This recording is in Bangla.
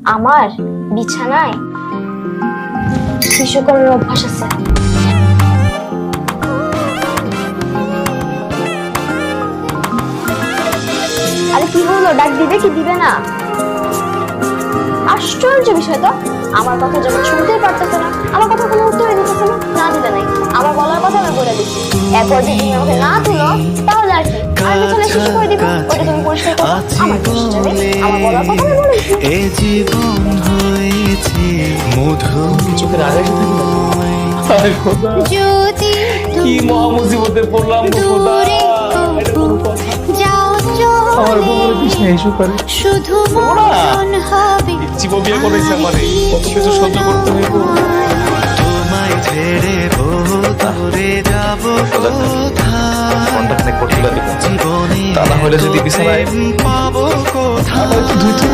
আমার বিছানায় শিশু করার অভ্যাস আছে। আরে কি হলো, ডাক দিবে কি দিবে না? আশ্চর্য বিষয় তো, আমার কথা যখন শুনতেই পারতেছে না, আমার কথা কোনো উত্তরই দিতেছে না, না দিলে নাই, আমার বলার কথা আমি বলে দিচ্ছি। এরপর যদি তুমি আমাকে না তুলো তাহলে আর কি, আর বিছানায় শিশু করে দিব, ওটা তুমি পরিষ্কার করো, আমার দোষ নেই, আমার বলার কথা আমি বলেছি। এ জীবন হয়েছে মধু চোখের আগে আরে খোদা, যদি কি মহা মুসিবতে পড়লাম গো খোদা। যাও আমার বউয়ের পিছনে এসে পারে শুধু মন হবে জীবন বিয়ে করেছে আমারে, কত কিছু সহ্য করতে হইব। তোমায় ছেড়ে দূরে যাব ফোনটা কানেক্ট করতে দিব, জীবনে তা না হলে যদি বিছানায় পাবো কোথাও ধুইতে